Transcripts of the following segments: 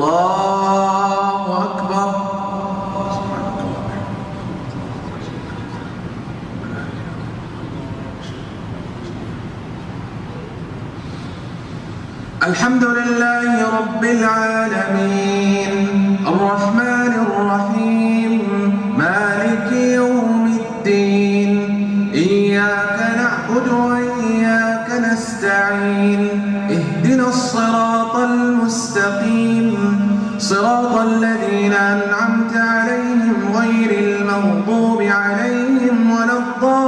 الله أكبر. الحمد لله رب العالمين الرحمن الرحيم مالك يوم الدين إياك نعبد وإياك نستعين اهدنا الصراط المستقيم صراط الذين أنعمت عليهم غير المغضوب عليهم ولا الضالين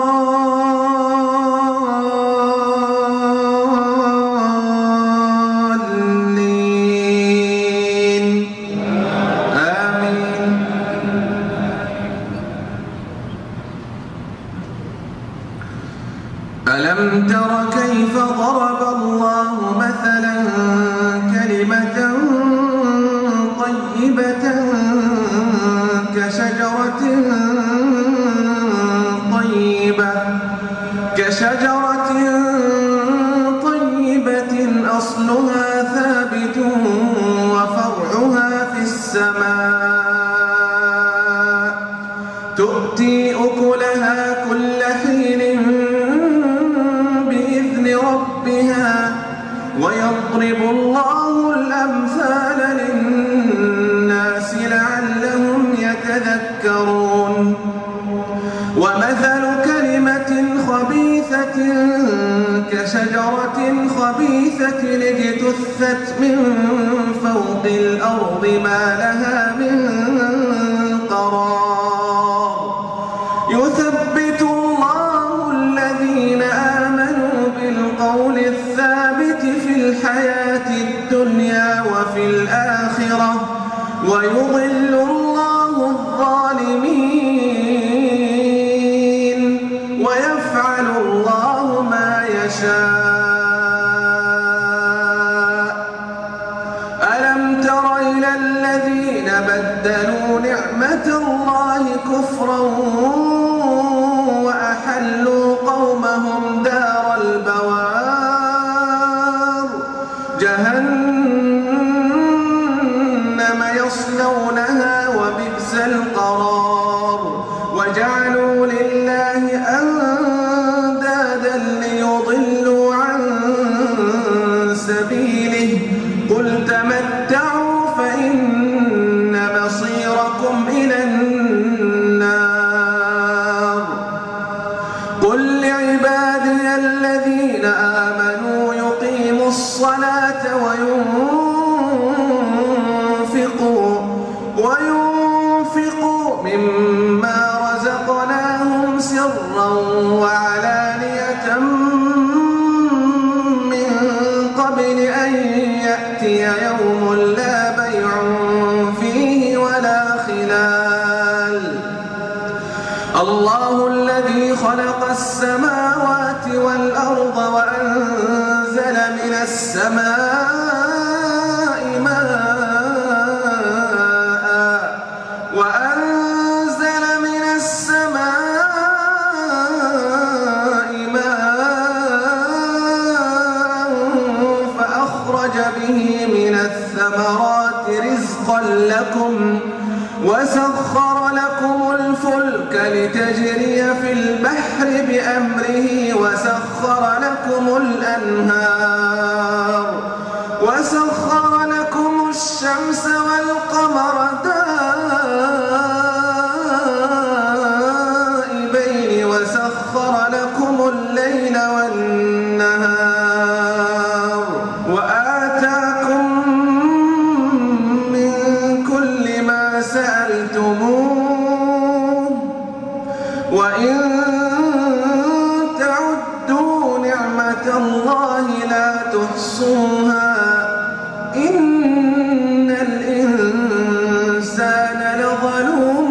آمين. ألم تر كيف ضرب الله مثلا كلمة طيبة كشجرة طيبة أصلها ثابت وفرعها في السماء تؤتي أكلها كل حين بإذن ربها ويضرب الله الأمثال للناس لعلهم يتذكرون. ومثل كلمة خبيثة كشجرة خبيثة اجتثت من فوق الأرض ما لها من قرار يثبت الله الذين آمنوا بالقول الثابت في الحياة الدنيا وفي الآخرة ويضل الله الظالمين ويفعل الله ما يشاء. ألم تر إلى الذين بدلوا نعمة الله كفرا وأحلوا قومهم دار البوار جهنم يصلونها وبئس القرار وجعلوا لله أندادا ليضلوا عن سبيله قل تمتعوا فإن مصيركم إلى النار. قل لعبادي الذين آمنوا يقيموا الصلاة وينفقوا مما رزقناهم سرا وعلانية من قبل أن يأتي يوم لا بيع فيه ولا خلال. الله الذي خلق السماوات والأرض وأنزل من السماء ماء فأخرج به من الثمرات رزقا لكم وسخر لكم الفلك لتجري في البحر بأمره وسخر لكم الأنهار وسخر لكم الشمس والقمر دائبين وسخر لكم الليل والنهار وآتاكم من كل ما سألتموه وإن تعدوا نعمة الله لا تحصوها إن الإنسان لظلوم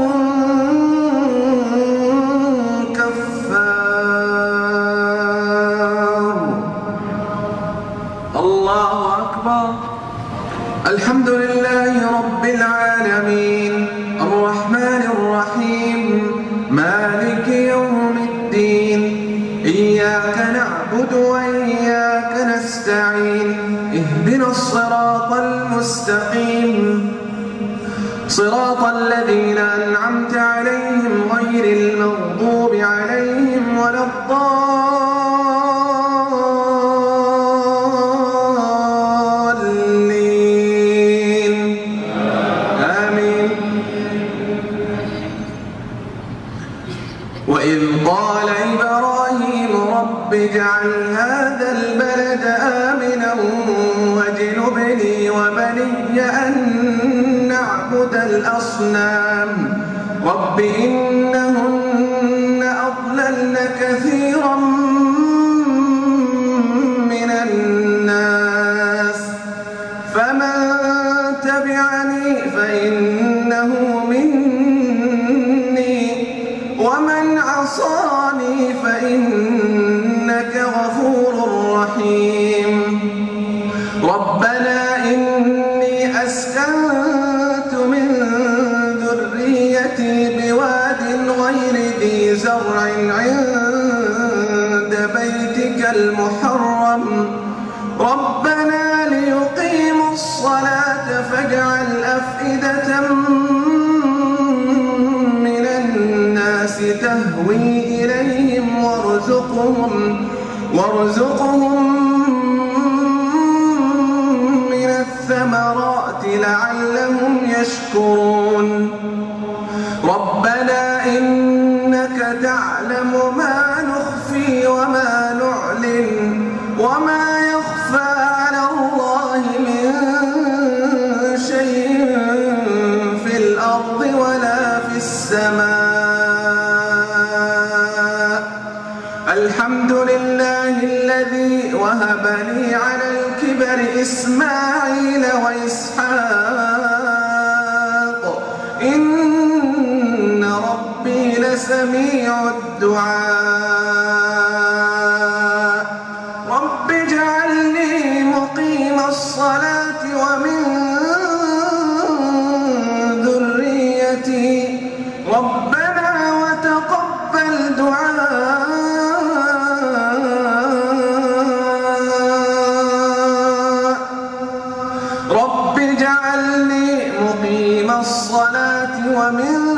كفار. الله أكبر. الحمد لله رب العالمين الرحمن الرحيم مالك يوم الدين إياك نعبد وإياك نستعين اهدنا الصراط المستقيم صراط الذين أنعمت عليهم غير المغضوب عليهم ولا الضالين آمين. وإذ قال إبراهيم رب اجعل هذا البلد آمنا واجنبني وبني أن نعبد الأصنام رب إنهن أضللن كثيرا من الناس فمن تبعني فإنه مني ومن عصاني فإنك غفور رحيم. ربنا إني أسكنت من ذريتي بواد غير ذي زرع عند بيتك المحرم ربنا ليقيموا الصلاة فاجعل أفئدة من الناس تهوي إليهم وارزقهم من الثمرات لعلهم يشكرون. ربنا إنك تعلم ما نخفي وما نعلن وما يخفى على الله من شيء في الأرض ولا في السماء. الحمد لله الذي وهب لي على الكبر إسماعيل وإسحاق إن ربي لسميع الدعاء. رب اجعلني مقيم الصلاة ومن ذريتي ربنا وتقبل دعاء. رب اجعلني مقيم الصلاة ومن